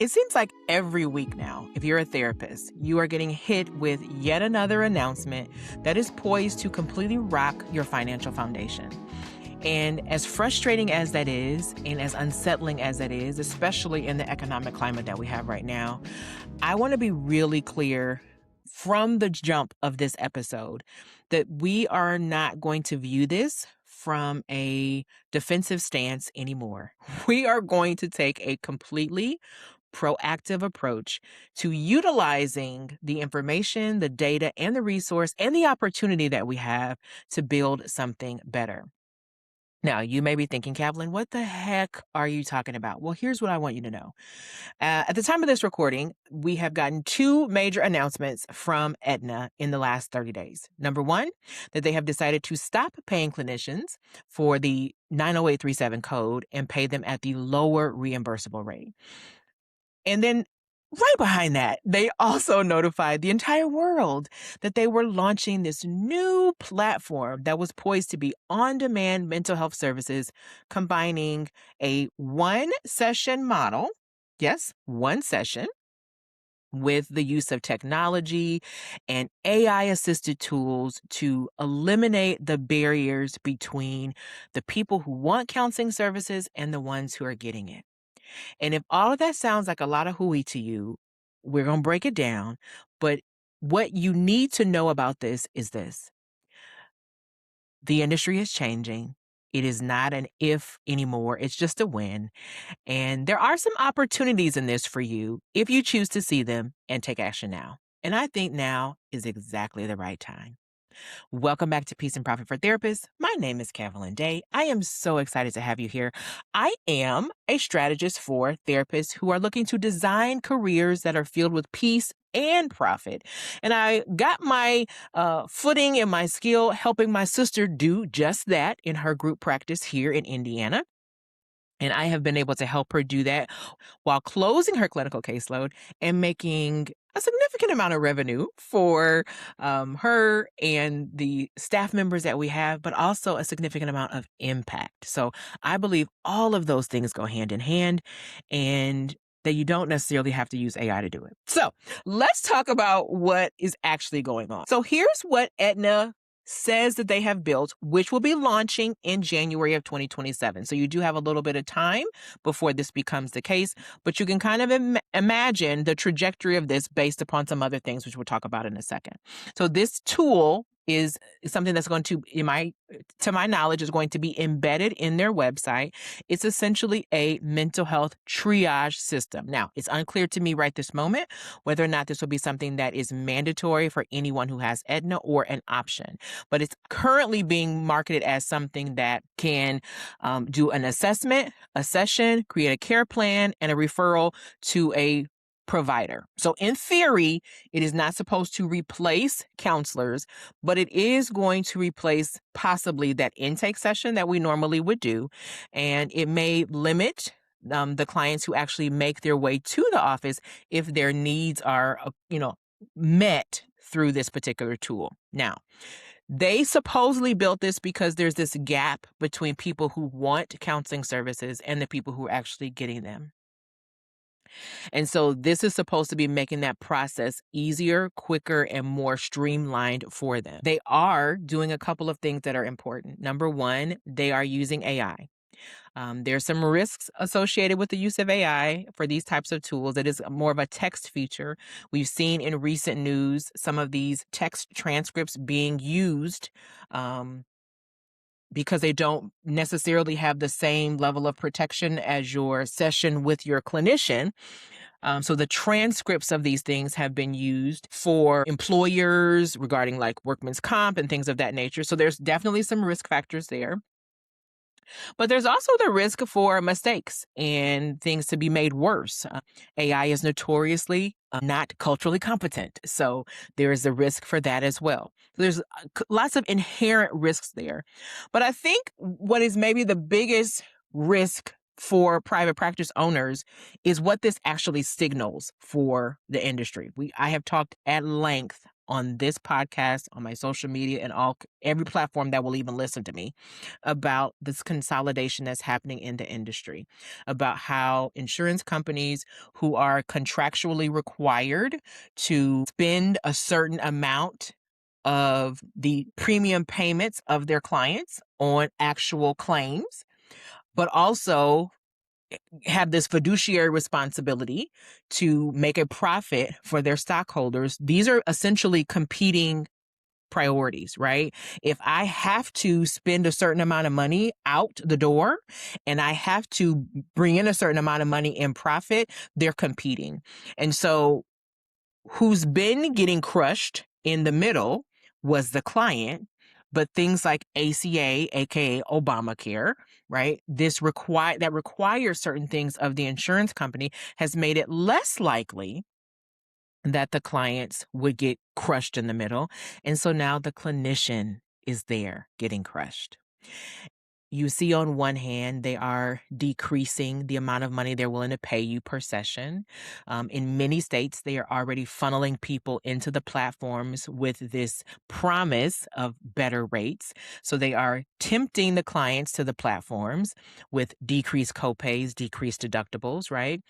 It seems like every week now, if you're a therapist, you are getting hit with yet another announcement that is poised to completely rock your financial foundation. And as frustrating as that is, and as unsettling as that is, especially in the economic climate that we have right now, I want to be really clear from the jump of this episode that we are not going to view this from a defensive stance anymore. We are going to take a completely proactive approach to utilizing the information, the data, and the resource and the opportunity that we have to build something better. Now, you may be thinking, Calvalyn, what the heck are you talking about? Well, here's what I want you to know. At the time of this recording, we have gotten two major announcements from Aetna in the last 30 days. Number one, that they have decided to stop paying clinicians for the 90837 code and pay them at the lower reimbursable rate. And then right behind that, they also notified the entire world that they were launching this new platform that was poised to be on-demand mental health services, combining a one-session model, yes, one session, with the use of technology and AI-assisted tools to eliminate the barriers between the people who want counseling services and the ones who are getting it. And if all of that sounds like a lot of hooey to you, we're going to break it down. But what you need to know about this is this. The industry is changing. It is not an if anymore. It's just a when. And there are some opportunities in this for you if you choose to see them and take action now. And I think now is exactly the right time. Welcome back to Peace and Profit for Therapists. My name is Calvalyn Day. I am so excited to have you here. I am a strategist for therapists who are looking to design careers that are filled with peace and profit. And I got my footing and my skill helping my sister do just that in her group practice here in Indiana. And I have been able to help her do that while closing her clinical caseload and making a significant amount of revenue for her and the staff members that we have, but also a significant amount of impact. So I believe all of those things go hand in hand, and that you don't necessarily have to use AI to do it. So let's talk about what is actually going on. So here's what Aetna says that they have built, which will be launching in January of 2027. So you do have a little bit of time before this becomes the case, but you can kind of imagine the trajectory of this based upon some other things, which we'll talk about in a second. So this tool is something that's going to, to my knowledge, is going to be embedded in their website. It's essentially a mental health triage system. Now, it's unclear to me right this moment whether or not this will be something that is mandatory for anyone who has Aetna or an option, but it's currently being marketed as something that can do an assessment, a session, create a care plan, and a referral to a provider. So in theory, it is not supposed to replace counselors, but it is going to replace possibly that intake session that we normally would do. And it may limit the clients who actually make their way to the office if their needs are, met through this particular tool. Now, they supposedly built this because there's this gap between people who want counseling services and the people who are actually getting them. And so this is supposed to be making that process easier, quicker, and more streamlined for them. They are doing a couple of things that are important. Number one, they are using AI. There's some risks associated with the use of AI for these types of tools. It is more of a text feature. We've seen in recent news some of these text transcripts being used because they don't necessarily have the same level of protection as your session with your clinician. So the transcripts of these things have been used for employers regarding like workman's comp and things of that nature. So there's definitely some risk factors there. But there's also the risk for mistakes and things to be made worse. AI is notoriously not culturally competent. So there is a risk for that as well. There's lots of inherent risks there. But I think what is maybe the biggest risk for private practice owners is what this actually signals for the industry. I have talked at length on this podcast, on my social media, and every platform that will even listen to me about this consolidation that's happening in the industry, about how insurance companies who are contractually required to spend a certain amount of the premium payments of their clients on actual claims, but also have this fiduciary responsibility to make a profit for their stockholders. These are essentially competing priorities, right? If I have to spend a certain amount of money out the door and I have to bring in a certain amount of money in profit, they're competing. And so who's been getting crushed in the middle was the client, but things like ACA, aka Obamacare, right? That requires certain things of the insurance company has made it less likely that the clients would get crushed in the middle. And so now the clinician is there getting crushed. You see, on one hand, they are decreasing the amount of money they're willing to pay you per session. In many states, they are already funneling people into the platforms with this promise of better rates. So they are tempting the clients to the platforms with decreased copays, decreased deductibles, right?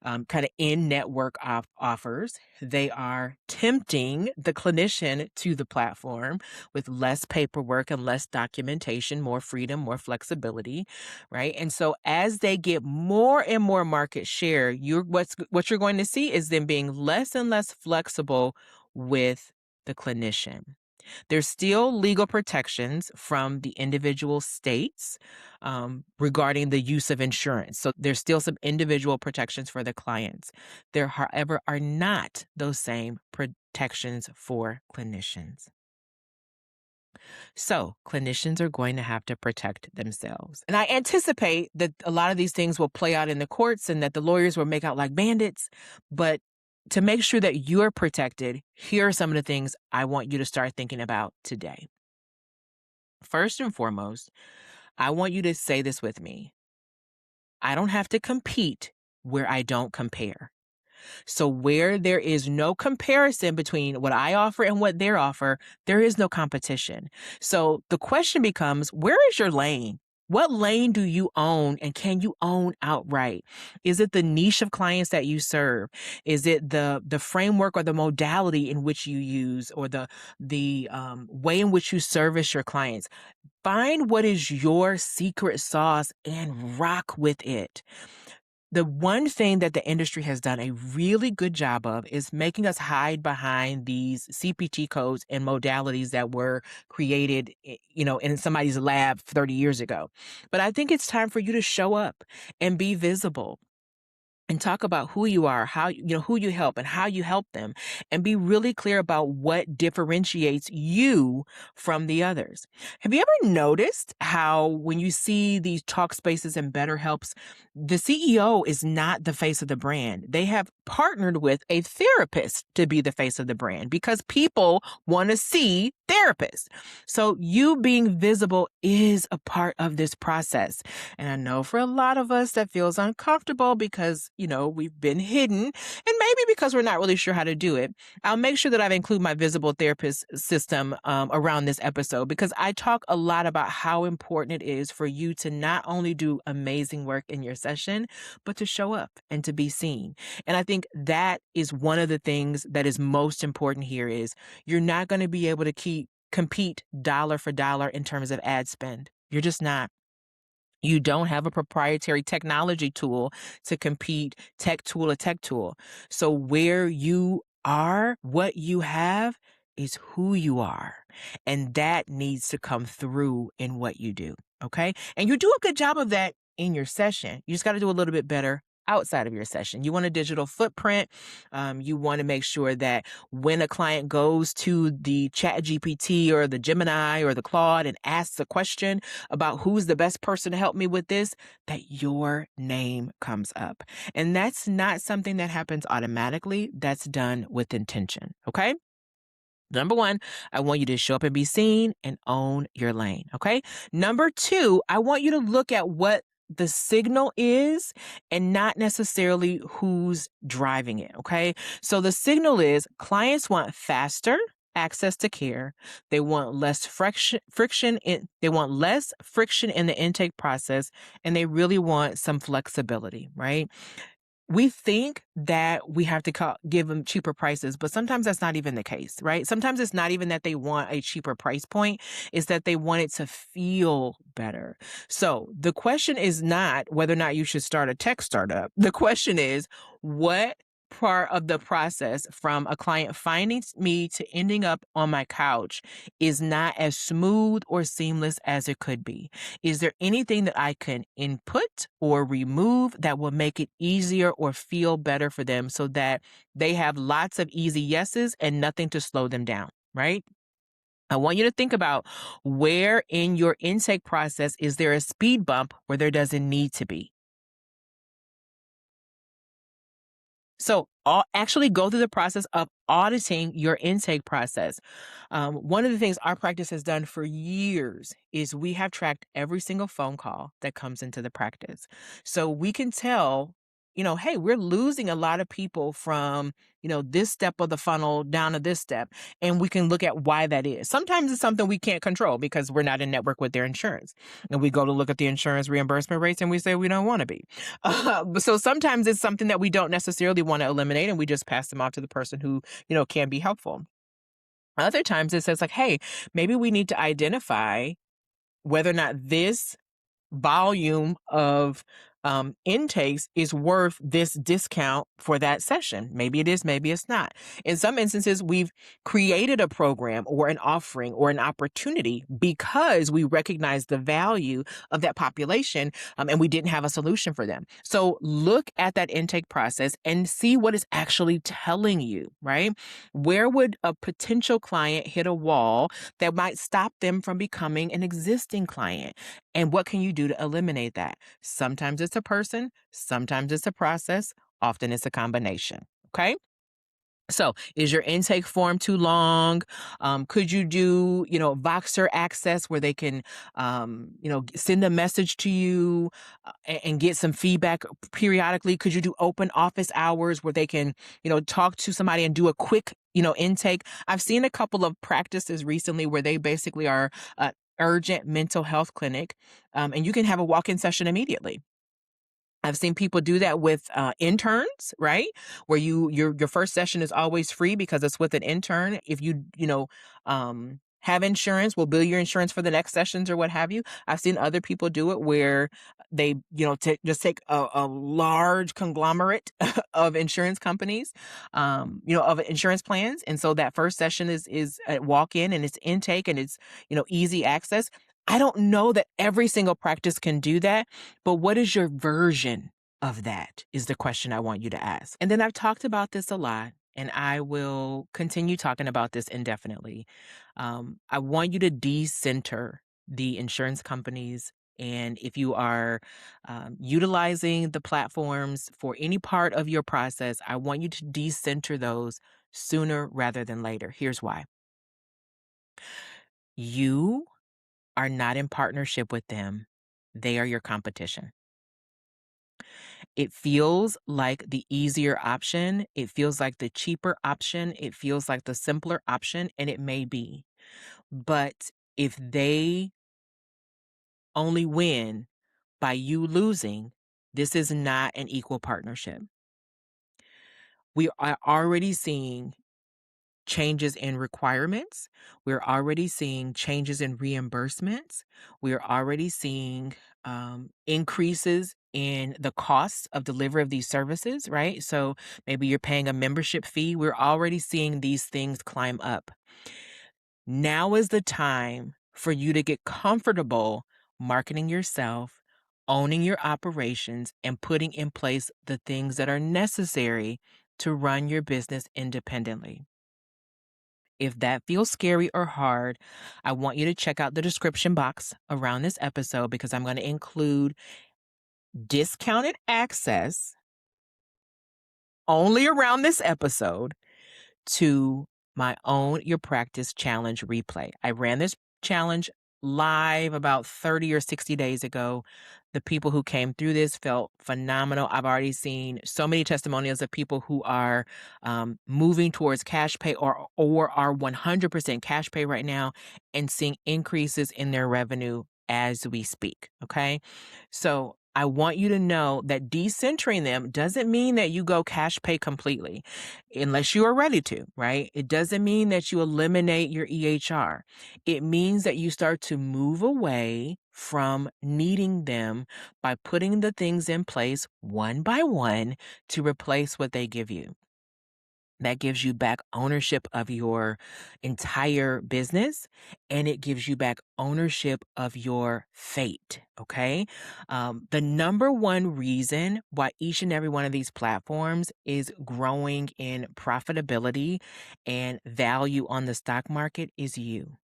Kind of in-network offers. They are tempting the clinician to the platform with less paperwork and less documentation, more freedom, more flexibility, right? And so as they get more and more market share, what you're going to see is them being less and less flexible with the clinician. There's still legal protections from the individual states regarding the use of insurance. So there's still some individual protections for the clients. There, however, are not those same protections for clinicians. So clinicians are going to have to protect themselves. And I anticipate that a lot of these things will play out in the courts and that the lawyers will make out like bandits. But to make sure that you're protected, here are some of the things I want you to start thinking about today. First and foremost, I want you to say this with me. I don't have to compete where I don't compare. So where there is no comparison between what I offer and what they offer, there is no competition. So the question becomes, where is your lane? What lane do you own, and can you own outright? Is it the niche of clients that you serve? Is it the framework or the modality in which you use, or the way in which you service your clients? Find what is your secret sauce and rock with it. The one thing that the industry has done a really good job of is making us hide behind these CPT codes and modalities that were created, in somebody's lab 30 years ago. But I think it's time for you to show up and be visible and talk about who you are, who you help and how you help them, and be really clear about what differentiates you from the others. Have you ever noticed how when you see these talk spaces and BetterHelps, the CEO is not the face of the brand? They have partnered with a therapist to be the face of the brand because people want to see therapists. So you being visible is a part of this process. And I know for a lot of us that feels uncomfortable because, we've been hidden, and maybe because we're not really sure how to do it. I'll make sure that I've included my visible therapist system around this episode, because I talk a lot about how important it is for you to not only do amazing work in your session, but to show up and to be seen. And I think that is one of the things that is most important here is you're not going to be able to compete dollar for dollar in terms of ad spend. You're just not. You don't have a proprietary technology tool to compete tech tool. So where you are, what you have is who you are. And that needs to come through in what you do. Okay. And you do a good job of that in your session. You just got to do a little bit better outside of your session. You want a digital footprint. You want to make sure that when a client goes to the ChatGPT or the Gemini or the Claude and asks a question about who's the best person to help me with this, that your name comes up. And that's not something that happens automatically. That's done with intention. Okay. Number one, I want you to show up and be seen and own your lane. Okay. Number two, I want you to look at what the signal is and not necessarily who's driving it. Okay. So the signal is clients want faster access to care. They want less friction they want less friction in the intake process, and they really want some flexibility, right? We think that we have to give them cheaper prices, but sometimes that's not even the case, right? Sometimes it's not even that they want a cheaper price point, it's that they want it to feel better. So the question is not whether or not you should start a tech startup. The question is, what part of the process from a client finding me to ending up on my couch is not as smooth or seamless as it could be? Is there anything that I can input or remove that will make it easier or feel better for them so that they have lots of easy yeses and nothing to slow them down, right? I want you to think about where in your intake process is there a speed bump where there doesn't need to be. So actually go through the process of auditing your intake process. One of the things our practice has done for years is we have tracked every single phone call that comes into the practice. So we can tell, hey, we're losing a lot of people from, this step of the funnel down to this step. And we can look at why that is. Sometimes it's something we can't control because we're not in network with their insurance. And we go to look at the insurance reimbursement rates and we say we don't want to be. So sometimes it's something that we don't necessarily want to eliminate and we just pass them off to the person who, can be helpful. Other times it says like, hey, maybe we need to identify whether or not this volume of intakes is worth this discount for that session. Maybe it is, maybe it's not. In some instances, we've created a program or an offering or an opportunity because we recognize the value of that population and we didn't have a solution for them. So look at that intake process and see what it's actually telling you, right? Where would a potential client hit a wall that might stop them from becoming an existing client? And what can you do to eliminate that? Sometimes it's a person, sometimes it's a process, often it's a combination. Okay. So is your intake form too long? Could you do, Voxer access where they can, send a message to you and get some feedback periodically? Could you do open office hours where they can, talk to somebody and do a quick, intake? I've seen a couple of practices recently where they basically are urgent mental health clinic, and you can have a walk-in session immediately. I've seen people do that with interns, right? Where your first session is always free because it's with an intern. If you have insurance, we'll bill your insurance for the next sessions or what have you. I've seen other people do it where they just take a large conglomerate of insurance companies, of insurance plans, and so that first session is a walk in and it's intake and it's easy access. I don't know that every single practice can do that, but what is your version of that is the question I want you to ask. And then I've talked about this a lot, and I will continue talking about this indefinitely. I want you to decenter the insurance companies. And if you are utilizing the platforms for any part of your process, I want you to decenter those sooner rather than later. Here's why. You are not in partnership with them. They are your competition. It feels like the easier option. It feels like the cheaper option. It feels like the simpler option, and it may be. But if they only win by you losing, this is not an equal partnership. We are already seeing changes in requirements. We're already seeing changes in reimbursements. We're already seeing increases in the costs of delivery of these services, right? So maybe you're paying a membership fee. We're already seeing these things climb up. Now is the time for you to get comfortable marketing yourself, owning your operations, and putting in place the things that are necessary to run your business independently. If that feels scary or hard, I want you to check out the description box around this episode because I'm going to include discounted access only around this episode to my Own Your Practice Challenge replay. I ran this challenge live about 30 or 60 days ago. The people who came through this felt phenomenal. I've already seen so many testimonials of people who are moving towards cash pay or are 100% cash pay right now and seeing increases in their revenue as we speak. Okay. So I want you to know that decentering them doesn't mean that you go cash pay completely, unless you are ready to, right? It doesn't mean that you eliminate your EHR. It means that you start to move away from needing them by putting the things in place one by one to replace what they give you. That gives you back ownership of your entire business, and it gives you back ownership of your fate. Okay. The number one reason why each and every one of these platforms is growing in profitability and value on the stock market is you.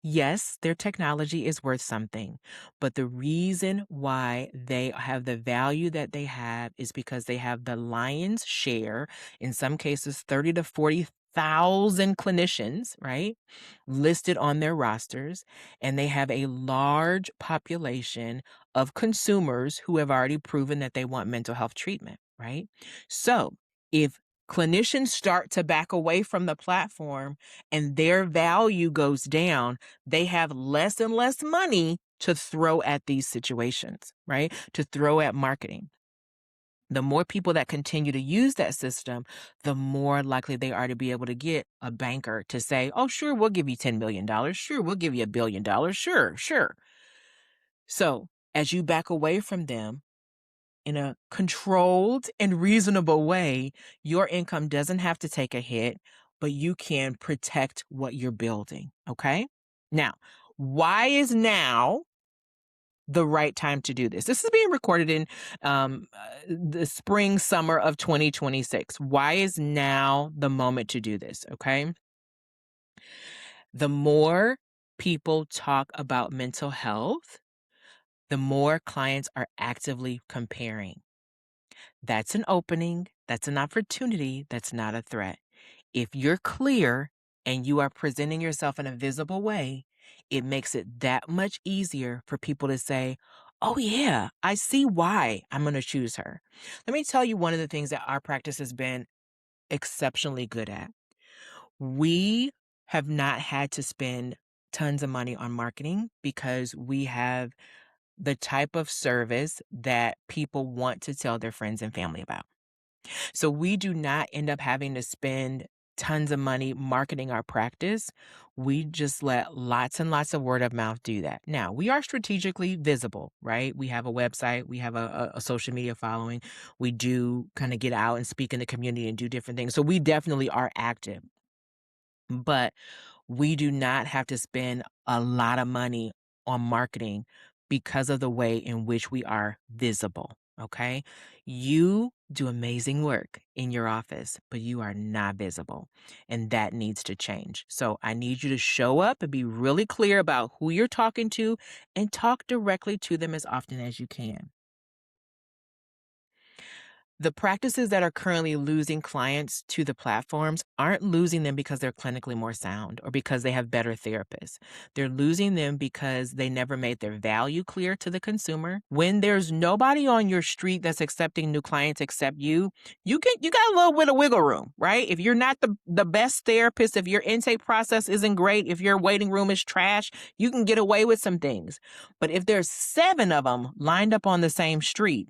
Yes, their technology is worth something, but the reason why they have the value that they have is because they have the lion's share, in some cases 30 to 40,000 clinicians, right, listed on their rosters, and they have a large population of consumers who have already proven that they want mental health treatment, right? So, if clinicians start to back away from the platform and their value goes down, they have less and less money to throw at these situations, right? To throw at marketing. The more people that continue to use that system, the more likely they are to be able to get a banker to say, oh, sure, we'll give you $10 million. Sure, we'll give you $1 billion. Sure, sure. So as you back away from them, in a controlled and reasonable way, your income doesn't have to take a hit, but you can protect what you're building. Okay. Now, why is now the right time to do this? This is being recorded in the spring, summer of 2026. Why is now the moment to do this? Okay. The more people talk about mental health, the more clients are actively comparing. That's an opening. That's an opportunity. That's not a threat. If you're clear and you are presenting yourself in a visible way, it makes it that much easier for people to say, oh, yeah, I see why I'm going to choose her. Let me tell you one of the things that our practice has been exceptionally good at. We have not had to spend tons of money on marketing because we have the type of service that people want to tell their friends and family about. So we do not end up having to spend tons of money marketing our practice. We just let lots and lots of word of mouth do that. Now, we are strategically visible, right? We have a website, we have a social media following. We do kind of get out and speak in the community and do different things. So we definitely are active. But we do not have to spend a lot of money on marketing because of the way in which we are visible. Okay. You do amazing work in your office, but you are not visible. And that needs to change. So I need you to show up and be really clear about who you're talking to and talk directly to them as often as you can. The practices that are currently losing clients to the platforms aren't losing them because they're clinically more sound or because they have better therapists. They're losing them because they never made their value clear to the consumer. When there's nobody on your street that's accepting new clients except you got a little bit of wiggle room, right? If you're not the best therapist, if your intake process isn't great, if your waiting room is trash, you can get away with some things. But if there's 7 of them lined up on the same street,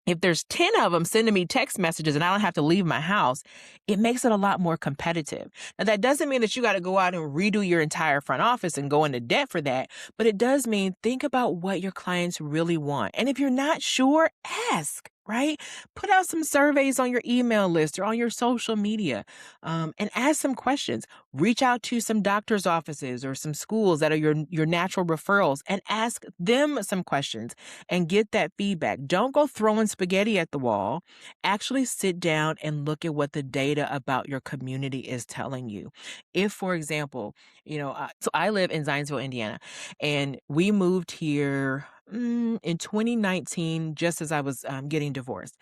if there's 10 of them sending me text messages and I don't have to leave my house, it makes it a lot more competitive. Now, that doesn't mean that you got to go out and redo your entire front office and go into debt for that, but it does mean think about what your clients really want. And if you're not sure, ask, right? Put out some surveys on your email list or on your social media, and ask some questions. Reach out to some doctor's offices or some schools that are your natural referrals and ask them some questions and get that feedback. Don't go throwing spaghetti at the wall. Actually sit down and look at what the data about your community is telling you. If, for example, so I live in Zionsville, Indiana, and we moved here in 2019, just as I was getting divorced.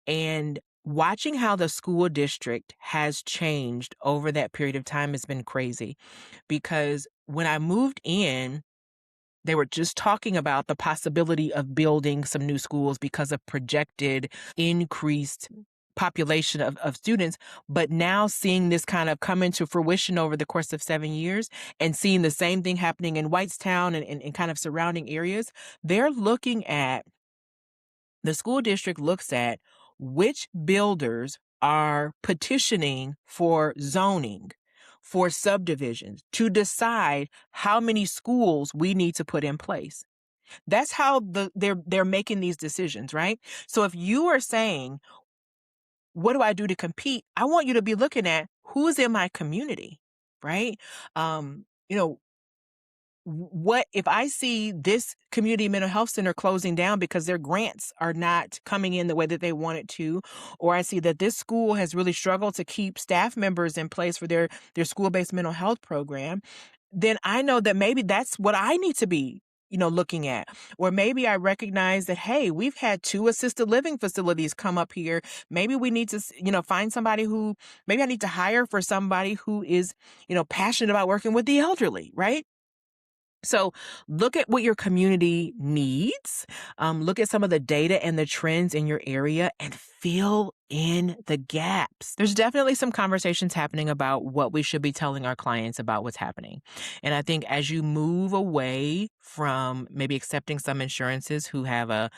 And watching how the school district has changed over that period of time has been crazy because when I moved in, They were just talking about the possibility of building some new schools because of projected increased population of students. But now seeing this kind of come into fruition over the course of 7 years and seeing the same thing happening in Whitestown and kind of surrounding areas, they're looking at, the school district looks at which builders are petitioning for zoning, for subdivisions, to decide how many schools we need to put in place. That's how they're making these decisions, right? So if you are saying, what do I do to compete? I want you to be looking at who's in my community, right? You know, what if I see this community mental health center closing down because their grants are not coming in the way that they want it to, or I see that this school has really struggled to keep staff members in place for their school-based mental health program, then I know that maybe that's what I need to be, looking at. Or maybe I recognize that, hey, we've had 2 assisted living facilities come up here. Maybe we need to, find somebody who, maybe I need to hire for somebody who is, passionate about working with the elderly, right? So look at what your community needs. Look at some of the data and the trends in your area and fill in the gaps. There's definitely some conversations happening about what we should be telling our clients about what's happening. And I think as you move away from maybe accepting some insurances who have a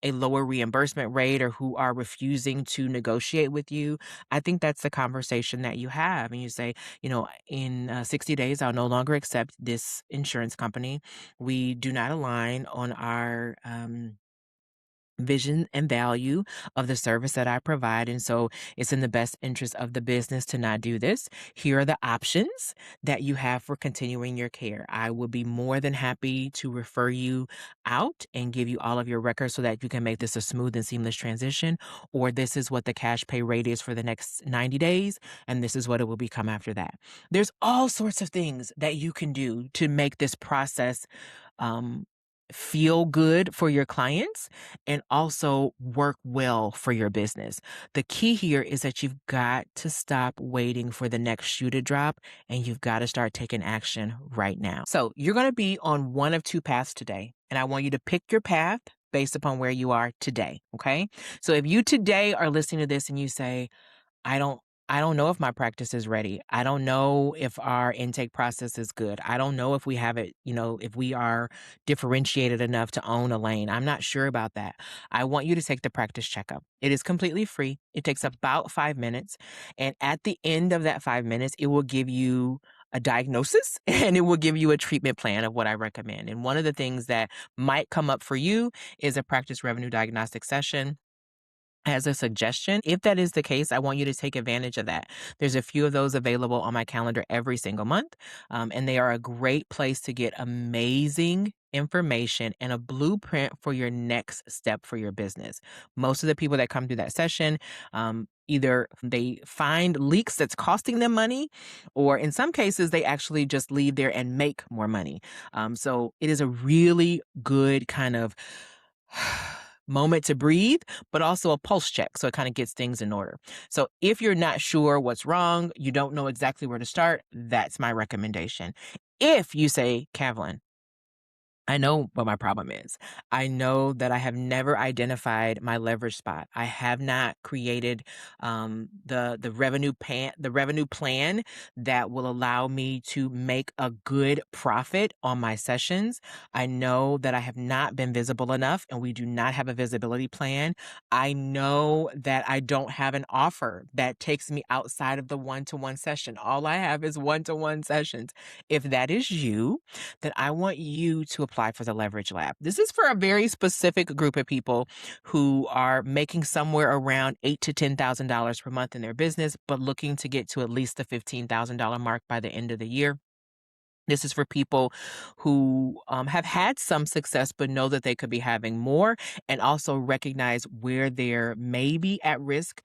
lower reimbursement rate or who are refusing to negotiate with you, I think that's the conversation that you have. And you say, in 60 days, I'll no longer accept this insurance company. We do not align on our vision and value of the service that I provide. And so it's in the best interest of the business to not do this. Here are the options that you have for continuing your care. I will be more than happy to refer you out and give you all of your records so that you can make this a smooth and seamless transition. Or this is what the cash pay rate is for the next 90 days. And this is what it will become after that. There's all sorts of things that you can do to make this process um, feel good for your clients and also work well for your business. The key here is that you've got to stop waiting for the next shoe to drop and you've got to start taking action right now. So you're going to be on one of 2 paths today, and I want you to pick your path based upon where you are today. Okay. So if you today are listening to this and you say, I don't I don't know if my practice is ready. I don't know if our intake process is good. I don't know if we have it, if we are differentiated enough to own a lane. I'm not sure about that. I want you to take the practice checkup. It is completely free. It takes about 5 minutes. And at the end of that 5 minutes, it will give you a diagnosis and it will give you a treatment plan of what I recommend. And one of the things that might come up for you is a practice revenue diagnostic session as a suggestion. If that is the case, I want you to take advantage of that. There's a few of those available on my calendar every single month, and they are a great place to get amazing information and a blueprint for your next step for your business. Most of the people that come through that session, either they find leaks that's costing them money, or in some cases, they actually just leave there and make more money. So it is a really good kind of moment to breathe, but also a pulse check. So it kind of gets things in order. So if you're not sure what's wrong, you don't know exactly where to start, that's my recommendation. If you say, Calvalyn, I know what my problem is. I know that I have never identified my leverage spot. I have not created the revenue plan that will allow me to make a good profit on my sessions. I know that I have not been visible enough, and we do not have a visibility plan. I know that I don't have an offer that takes me outside of the one-to-one session. All I have is one-to-one sessions. If that is you, then I want you to apply for the Leverage Lab. This is for a very specific group of people who are making somewhere around $8,000 to $10,000 per month in their business, but looking to get to at least the $15,000 mark by the end of the year. This is for people who have had some success, but know that they could be having more, and also recognize where they're maybe at risk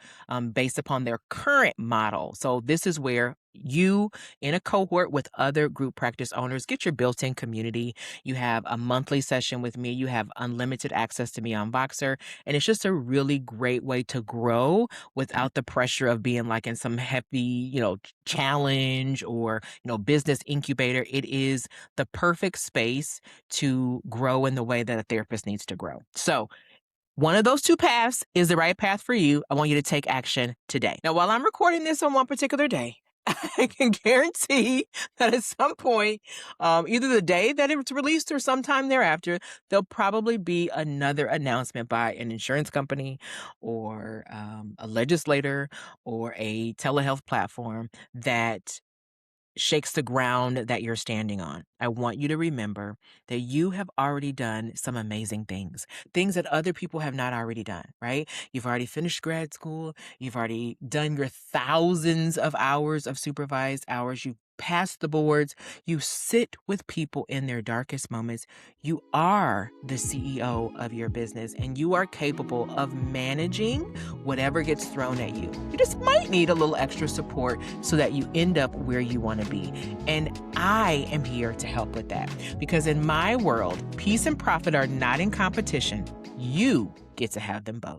based upon their current model. So this is where you in a cohort with other group practice owners, get your built-in community. You have a monthly session with me. You have unlimited access to me on Voxer. And it's just a really great way to grow without the pressure of being like in some heavy, challenge or, business incubator. It is the perfect space to grow in the way that a therapist needs to grow. So one of those two paths is the right path for you. I want you to take action today. Now, while I'm recording this on one particular day, I can guarantee that at some point, either the day that it's released or sometime thereafter, there'll probably be another announcement by an insurance company or a legislator or a telehealth platform that shakes the ground that you're standing on. I want you to remember that you have already done some amazing things that other people have not already done, right? You've already finished grad school. You've already done your thousands of hours of supervised hours. You've passed the boards. You sit with people in their darkest moments. You are the CEO of your business, and you are capable of managing whatever gets thrown at you. You just might need a little extra support so that you end up where you want to be. And I am here to help with that, because in my world, peace and profit are not in competition. You get to have them both.